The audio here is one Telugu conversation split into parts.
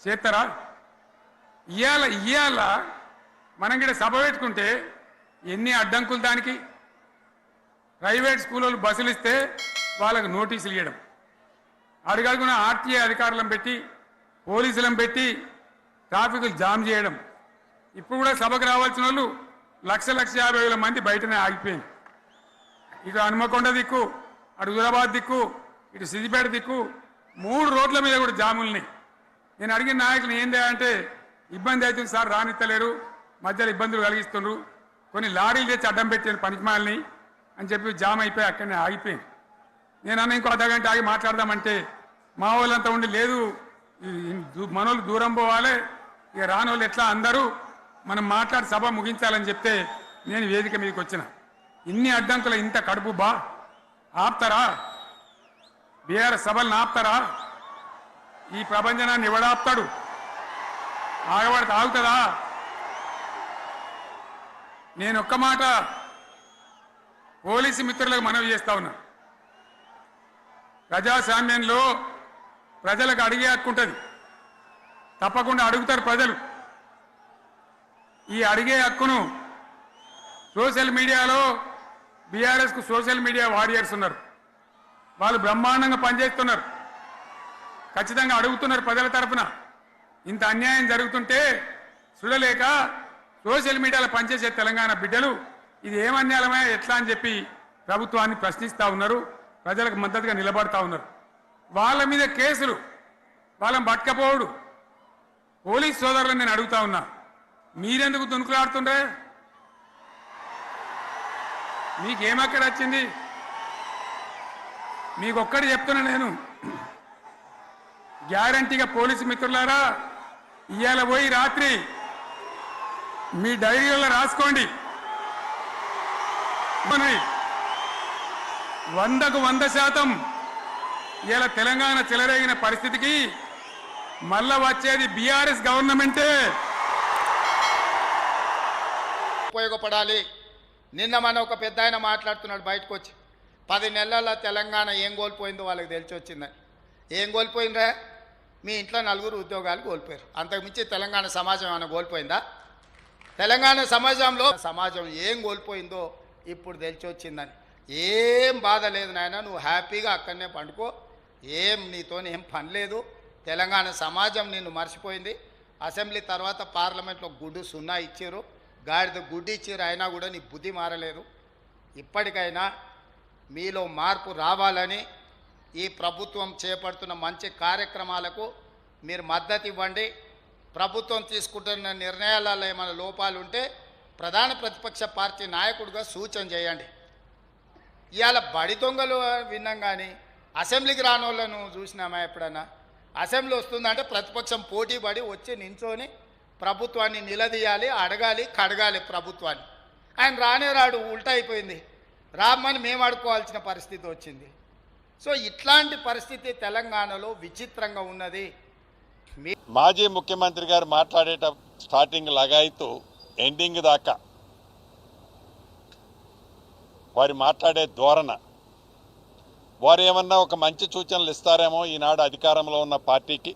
చేస్తారా? ఇవాళ మనం కూడా సభ పెట్టుకుంటే ఎన్ని అడ్డంకులు దానికి. ప్రైవేట్ స్కూళ్ళు బస్సులు ఇస్తే వాళ్ళకు నోటీసులు ఇవ్వడం, అడుగడుగున ఆర్టీఏ అధికారులను పెట్టి పోలీసులను పెట్టి ట్రాఫిక్లు జామ్ చేయడం. ఇప్పుడు కూడా సభకు రావాల్సిన వాళ్ళు 1,50,000 మంది బయటనే ఆగిపోయింది. ఇటు హనుమకొండ దిక్కు, అటు హుజరాబాద్ దిక్కు, ఇటు సిద్దిపేట దిక్కు 3 రోడ్ల మీద కూడా జాములున్నాయి. నేను అడిగిన నాయకులు ఏంది అంటే ఇబ్బంది అవుతుంది సార్, రానిత్తలేరు, మధ్యలో ఇబ్బందులు కలిగిస్తున్నారు, కొన్ని లారీలు తెచ్చి అడ్డం పెట్టాను పనికిమాలని అని చెప్పి జామ్ అయిపోయి అక్కడనే ఆగిపోయింది. నేను అన్న ఇంకో అర్ధగంట ఆగి మాట్లాడదామంటే మా వాళ్ళంతా ఉండి లేదు మనోళ్ళు దూరం పోవాలి, ఇక రానోళ్ళు ఎట్లా అందరూ మనం మాట్లాడి సభ ముగించాలని చెప్తే నేను వేదిక మీదకి వచ్చిన. ఇన్ని అడ్డంకులు ఇంత కడుపు ఆపుతారా? బీఆర్ఎస్ సభలను ఆపుతారా? ఈ ప్రపంచనాన్ని ఎవడాపుతాడు? ఆగబడితే ఆగుతుందా? నేను ఒక్క మాట పోలీసు మిత్రులకు మనవి చేస్తా ఉన్నా. ప్రజాస్వామ్యంలో ప్రజలకు అడిగే హక్కు ఉంటుంది, తప్పకుండా అడుగుతారు ప్రజలు. ఈ అడిగే హక్కును సోషల్ మీడియాలో బీఆర్ఎస్కు సోషల్ మీడియా వారియర్స్ ఉన్నారు, వాళ్ళు బ్రహ్మాండంగా పనిచేస్తున్నారు, ఖచ్చితంగా అడుగుతున్నారు ప్రజల తరఫున. ఇంత అన్యాయం జరుగుతుంటే చూడలేక సోషల్ మీడియాలో పనిచేసే తెలంగాణ బిడ్డలు ఇది ఏమన్యాయమే ఎట్లా అని చెప్పి ప్రభుత్వాన్ని ప్రశ్నిస్తూ ఉన్నారు, ప్రజలకు మద్దతుగా నిలబడతా ఉన్నారు. వాళ్ళ మీద కేసులు, వాళ్ళని పట్టుకపోవడు. పోలీస్ సోదరులను నేను అడుగుతా ఉన్నా, మీరెందుకు దునుకులాడుతుండ్రే? మీకేమక్కడ వచ్చింది? మీకొక్కటి చెప్తున్నా నేను, గ్యారంటీగా పోలీసు మిత్రులారా, ఇవాళ పోయి రాత్రి మీ డైరీలలో రాసుకోండి, 100కు 100% ఇలా తెలంగాణ చెలరేగిన పరిస్థితికి మళ్ళా వచ్చేది బీఆర్ఎస్ గవర్నమెంటే ఉపయోగపడాలి. నిన్న మన ఒక పెద్ద ఆయన మాట్లాడుతున్నాడు బయటకు వచ్చి, 10 నెలల తెలంగాణ ఏం కోల్పోయిందో వాళ్ళకి తెలిసి వచ్చిందని. ఏం కోల్పోయిందా? మీ ఇంట్లో 4 ఉద్యోగాలు కోల్పోయారు, అంతకుమించి తెలంగాణ సమాజం ఏమైనా కోల్పోయిందా? తెలంగాణ సమాజం ఏం కోల్పోయిందో ఇప్పుడు తెలిసి వచ్చిందని. ఏం బాధ లేదు నాయన, నువ్వు హ్యాపీగా అక్కడనే పండుకో, నీతో ఏం పని లేదు. తెలంగాణ సమాజం నిన్ను మర్చిపోయింది. అసెంబ్లీ తర్వాత పార్లమెంట్లో గుడ్డు 0 ఇచ్చారు, గాడిద గుడ్డు ఇచ్చారు, అయినా కూడా నీ బుద్ధి మారలేదు. ఇప్పటికైనా మీలో మార్పు రావాలని ఈ ప్రభుత్వం చేపడుతున్న మంచి కార్యక్రమాలకు మీరు మద్దతు ఇవ్వండి. ప్రభుత్వం తీసుకుంటున్న నిర్ణయాలలో ఏమైనా లోపాలు ఉంటే ప్రధాన ప్రతిపక్ష పార్టీ నాయకుడిగా సూచన చేయండి. ఇవాళ బడి దొంగలు విన్నాం కానీ అసెంబ్లీకి రాని వాళ్ళను చూసినామా ఎప్పుడన్నా? అసెంబ్లీ వస్తుందంటే ప్రతిపక్షం పోటీ పడి వచ్చి నించొని ప్రభుత్వాన్ని నిలదీయాలి, అడగాలి, కడగాలి ప్రభుత్వాన్ని. ఆయన రానే రాడు, ఉల్టా అయిపోయింది, రామ్మని మేము అడుకోవాల్సిన పరిస్థితి వచ్చింది. సో ఇట్లాంటి పరిస్థితి తెలంగాణలో విచిత్రంగా ఉన్నది. మాజీ ముఖ్యమంత్రి గారు మాట్లాడేట స్టార్టింగ్ లగాయితూ ఎండింగ్ దాకా వారు మాట్లాడే ధోరణ, వారు ఏమన్నా ఒక మంచి సూచనలు ఇస్తారేమో ఈనాడు అధికారంలో ఉన్న పార్టీకి,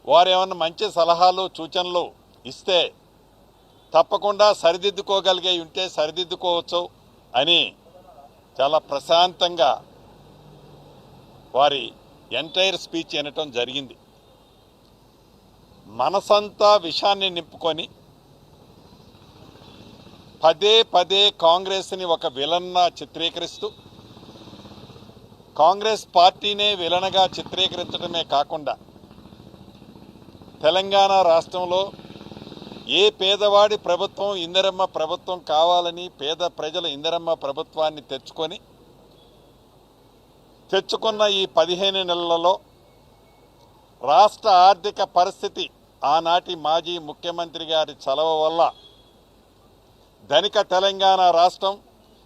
వారు ఏమన్నా మంచి సలహాలు సూచనలు ఇస్తే తప్పకుండా సరిదిద్దుకోగలిగే ఉంటే సరిదిద్దుకోవచ్చు అని చాలా ప్రశాంతంగా వారి ఎంటైర్ స్పీచ్ వినటం జరిగింది. మనసంతా విషాన్ని నింపుకొని పదే కాంగ్రెస్ని ఒక విలన్గా చిత్రీకరిస్తూ, కాంగ్రెస్ పార్టీనే విలన్గా చిత్రీకరించడమే కాకుండా తెలంగాణ రాష్ట్రంలో ఏ పేదవాడి ప్రభుత్వం ఇందిరమ్మ ప్రభుత్వం కావాలని పేద ప్రజల ఇందిరమ్మ ప్రభుత్వాన్ని తెచ్చుకున్న ఈ 15 నెలలలో రాష్ట్ర ఆర్థిక పరిస్థితి ఆనాటి మాజీ ముఖ్యమంత్రి గారి చలవ వల్ల ధనిక తెలంగాణ రాష్ట్రం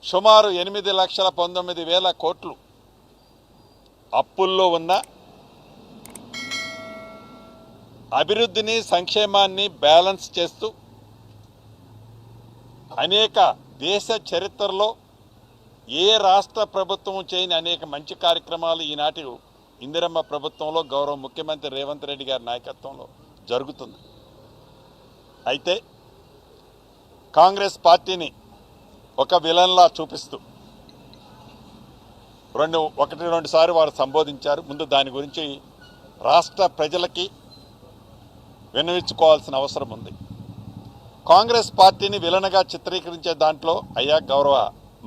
సుమారు 8,19,000 కోట్లు అప్పుల్లో ఉన్న అభివృద్ధిని సంక్షేమాన్ని బ్యాలెన్స్ చేస్తూ అనేక దేశ చరిత్రలో ఏ రాష్ట్ర ప్రభుత్వం చేయని అనేక మంచి కార్యక్రమాలు ఈనాటి ఇందిరమ్మ ప్రభుత్వంలో గౌరవ ముఖ్యమంత్రి రేవంత్ రెడ్డి గారి నాయకత్వంలో జరుగుతుంది. అయితే కాంగ్రెస్ పార్టీని ఒక విలన్లా చూపిస్తూ ఒకటి రెండు సార్లు వారు సంబోధించారు. ముందు దాని గురించి రాష్ట్ర ప్రజలకి విన్నవించుకోవాల్సిన అవసరం ఉంది. కాంగ్రెస్ పార్టీని విలన్గా చిత్రీకరించే దాంట్లో అయ్యా గౌరవ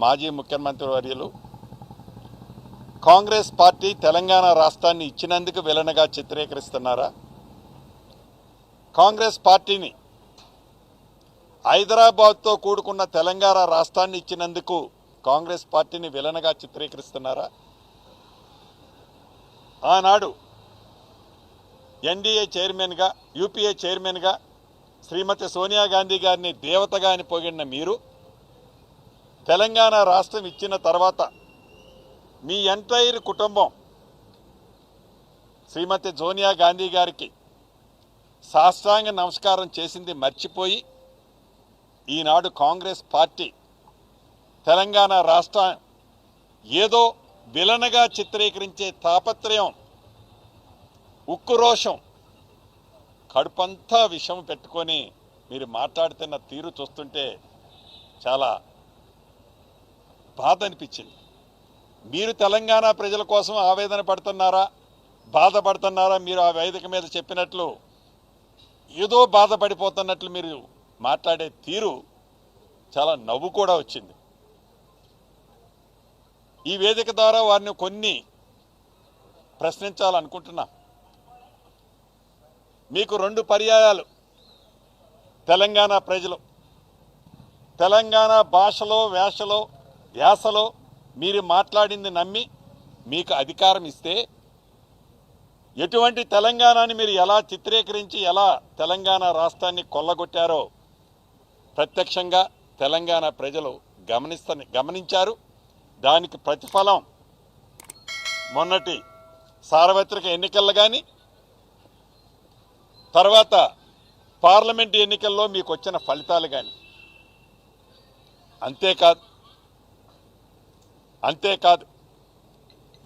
మాజీ ముఖ్యమంత్రి వర్యులు, కాంగ్రెస్ పార్టీ తెలంగాణ రాష్ట్రాన్ని ఇచ్చినందుకు విలన్గా చిత్రీకరిస్తున్నారా? కాంగ్రెస్ పార్టీని హైదరాబాద్తో కూడుకున్న తెలంగాణ రాష్ట్రాన్ని ఇచ్చినందుకు కాంగ్రెస్ పార్టీని విలన్గా చిత్రీకరిస్తున్నారా? ఆనాడు ఎన్డీఏ చైర్మన్గా, యూపీఏ చైర్మన్గా శ్రీమతి సోనియా గాంధీ గారిని దేవతగా అని పొగిడిన మీరు తెలంగాణ రాష్ట్రం ఇచ్చిన తర్వాత మీ ఎంటైర్ కుటుంబం శ్రీమతి సోనియా గాంధీ గారికి సాష్టాంగ నమస్కారం చేసింది మర్చిపోయి ఈనాడు కాంగ్రెస్ పార్టీ తెలంగాణ రాష్ట్ర ఏదో విలనగా చిత్రీకరించే తాపత్రయం, ఉక్కురోషం, కడుపంతా విషం పెట్టుకొని మీరు మాట్లాడుతున్న తీరు చూస్తుంటే చాలా బాధ అనిపించింది. మీరు తెలంగాణ ప్రజల కోసం ఆవేదన పడుతున్నారా, బాధపడుతున్నారా? మీరు ఆ వేదిక మీద చెప్పినట్లు ఏదో బాధపడిపోతున్నట్లు మీరు మాట్లాడే తీరు చాలా నవ్వు కూడా వచ్చింది. ఈ వేదిక ద్వారా వారిని కొన్ని ప్రశ్నించాలనుకుంటున్నా. మీకు 2 పర్యాయాలు తెలంగాణ ప్రజలు తెలంగాణ భాషలో యాసలో మీరు మాట్లాడింది నమ్మి మీకు అధికారం ఇస్తే ఎటువంటి తెలంగాణని మీరు ఎలా చిత్రీకరించి ఎలా తెలంగాణ రాష్ట్రాన్ని కొల్లగొట్టారో ప్రత్యక్షంగా తెలంగాణ ప్రజలు గమనించారు. దానికి ప్రతిఫలం మొన్నటి సార్వత్రిక ఎన్నికల్లో కానీ తర్వాత పార్లమెంట్ ఎన్నికల్లో మీకు వచ్చిన ఫలితాలు కానీ. అంతేకాదు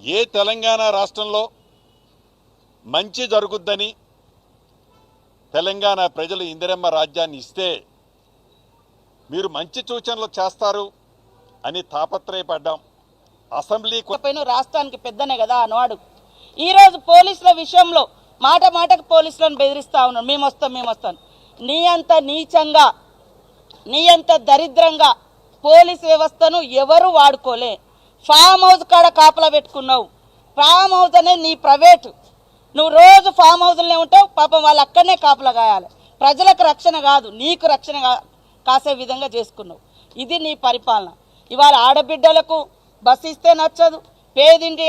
ఏ తెలంగాణ రాష్ట్రంలో మంచి జరుగుద్దని తెలంగాణ ప్రజలు ఇందిరమ్మ రాజ్యాన్ని ఇస్తే మీరు మంచి సూచనలు చేస్తారు అని తాపత్రయపడ్డాం. అసెంబ్లీ రాష్ట్రానికి పెద్దనే కదా అన్నవాడు. ఈరోజు పోలీసుల విషయంలో మాటకు పోలీసులను బెదిరిస్తా ఉన్నాడు. మేము వస్తాం. నీ అంత నీచంగా, నీ అంత దరిద్రంగా పోలీస్ వ్యవస్థను ఎవరు వాడుకోలే. ఫామ్ హౌస్ కాడ కాపలా పెట్టుకున్నావు. ఫామ్ హౌస్ అనేది నీ ప్రైవేటు. నువ్వు రోజు ఫామ్ హౌస్లోనే ఉంటావు. పాపం వాళ్ళు అక్కడనే కాపలా కాయాలి. ప్రజలకు రక్షణ కాదు, నీకు రక్షణ కాసే విధంగా చేసుకున్నావు. ఇది నీ పరిపాలన. ఇవాళ ఆడబిడ్డలకు బస్సు ఇస్తే నచ్చదు, పేదింటి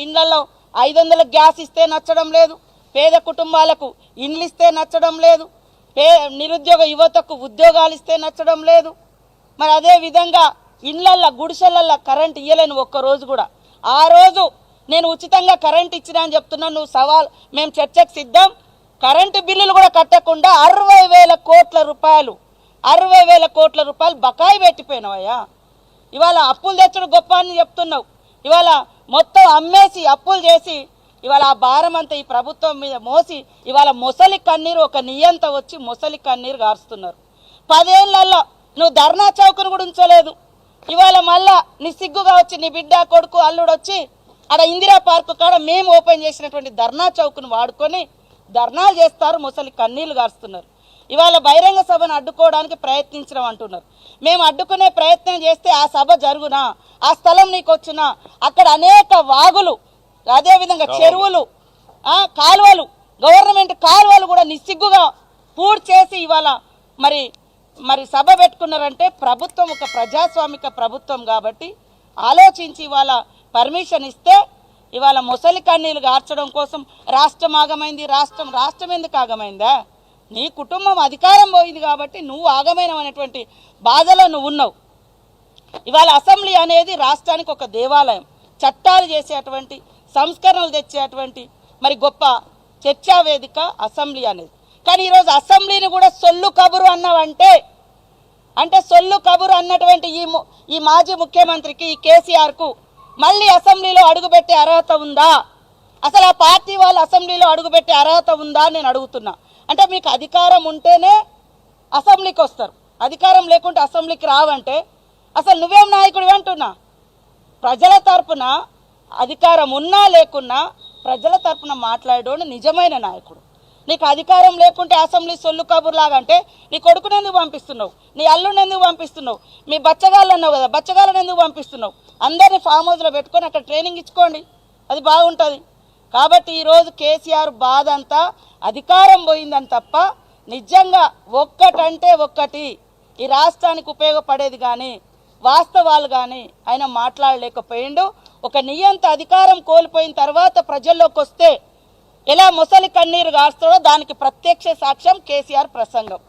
ఇళ్లలో 500 గ్యాస్ ఇస్తే నచ్చడం లేదు, పేద కుటుంబాలకు ఇండ్లు ఇస్తే నచ్చడం లేదు, నిరుద్యోగ యువతకు ఉద్యోగాలు ఇస్తే నచ్చడం లేదు. మరి అదే విధంగా ఇళ్లల్లో గుడిసెలల్లో కరెంట్ ఇయ్యలేను ఒక్కరోజు కూడా. ఆ రోజు నేను ఉచితంగా కరెంట్ ఇచ్చినా అని చెప్తున్నాను. నువ్వు సవాల్, మేము చర్చకు సిద్ధం. కరెంటు బిల్లులు కూడా కట్టకుండా 60,000 కోట్ల రూపాయలు 60,000 కోట్ల రూపాయలు బకాయి పెట్టిపోయినావయ్యా. ఇవాళ అప్పులు తెచ్చడం గొప్ప అని చెప్తున్నావు. ఇవాళ మొత్తం అమ్మేసి అప్పులు చేసి ఇవాళ ఆ భారం అంతా ఈ ప్రభుత్వం మీద మోసి ఇవాళ మొసలి కన్నీరు, ఒక నియంత వచ్చి మొసలి కన్నీరు గారుస్తున్నారు. 10 ఏళ్లలో నువ్వు ధర్నా చౌకను కూడా ఉంచలేదు. ఇవాళ మళ్ళా నీ సిగ్గుగా వచ్చి నీ బిడ్డ కొడుకు అల్లుడు వచ్చి ఆడ ఇందిరా పార్కు కాడ మేము ఓపెన్ చేసినటువంటి ధర్నా చౌకను వాడుకొని ధర్నాలు చేస్తారు, మొసలి కన్నీళ్లు గారుస్తున్నారు. ఇవాళ బహిరంగ సభను అడ్డుకోవడానికి ప్రయత్నించడం అంటున్నారు. మేము అడ్డుకునే ప్రయత్నం చేస్తే ఆ సభ జరుగునా, ఆ స్థలం నీకు వచ్చినా, అక్కడ అనేక వాగులు, అదేవిధంగా చెరువులు, కాలువలు, గవర్నమెంట్ కాలువలు కూడా నిస్సిగ్గుగా పూర్తి చేసి ఇవాళ మరి సభ పెట్టుకున్నారంటే ప్రభుత్వం ఒక ప్రజాస్వామిక ప్రభుత్వం కాబట్టి ఆలోచించి ఇవాళ పర్మిషన్ ఇస్తే ఇవాళ మొసలి కన్నీళ్లు గార్చడం కోసం రాష్ట్రం ఆగమైంది. రాష్ట్రం ఎందుకు ఆగమైందా? నీ కుటుంబం అధికారం పోయింది కాబట్టి నువ్వు ఆగమైన అనేటువంటి బాధలో నువ్వు ఉన్నావు. ఇవాళ అసెంబ్లీ అనేది రాష్ట్రానికి ఒక దేవాలయం, చట్టాలు చేసేటువంటి, సంస్కరణలు తెచ్చేటువంటి మరి గొప్ప చర్చా వేదిక అసెంబ్లీ అనేది. కానీ ఈరోజు అసెంబ్లీని కూడా సొల్లు కబురు అన్నావంటే, అంటే సొల్లు కబురు అన్నటువంటి ఈ మాజీ ముఖ్యమంత్రికి, ఈ కేసీఆర్కు మళ్ళీ అసెంబ్లీలో అడుగుపెట్టే అర్హత ఉందా? అసలు ఆ పార్టీ వాళ్ళు అసెంబ్లీలో అడుగుపెట్టే అర్హత ఉందా అని నేను అడుగుతున్నా. అంటే మీకు అధికారం ఉంటేనే అసెంబ్లీకి వస్తారు, అధికారం లేకుంటే అసెంబ్లీకి రావంటే అసలు నువ్వేం నాయకుడివి అంటున్నా. ప్రజల తరపున అధికారం ఉన్నా లేకున్నా ప్రజల తరపున మాట్లాడేవాడు నిజమైన నాయకుడు. నీకు అధికారం లేకుంటే అసెంబ్లీ సొల్లు కబుర్లాగా అంటే నీ కొడుకుని ఎందుకు పంపిస్తున్నావు, నీ అల్లుని ఎందుకు పంపిస్తున్నావు, మీ బచ్చగాళ్ళు అన్నావు కదా బచ్చగాళ్ళని ఎందుకు పంపిస్తున్నావు? అందరినీ ఫామ్ హౌస్లో పెట్టుకొని అక్కడ ట్రైనింగ్ ఇచ్చుకోండి, అది బాగుంటుంది. కాబట్టి ఈరోజు కేసీఆర్ బాధ అంతా అధికారం పోయిందని తప్ప నిజంగా ఒక్కటంటే ఒక్కటి ఈ రాష్ట్రానికి ఉపయోగపడేది కానీ వాస్తవాలు కానీ ఆయన మాట్లాడలేకపోయిండు. ఒక నియంత అధికారం కోల్పోయిన తర్వాత ప్రజల్లోకి వస్తే ఎలా మొసలి కన్నీరు గారుస్తాడో దానికి ప్రత్యక్ష సాక్ష్యం కేసీఆర్ ప్రసంగం.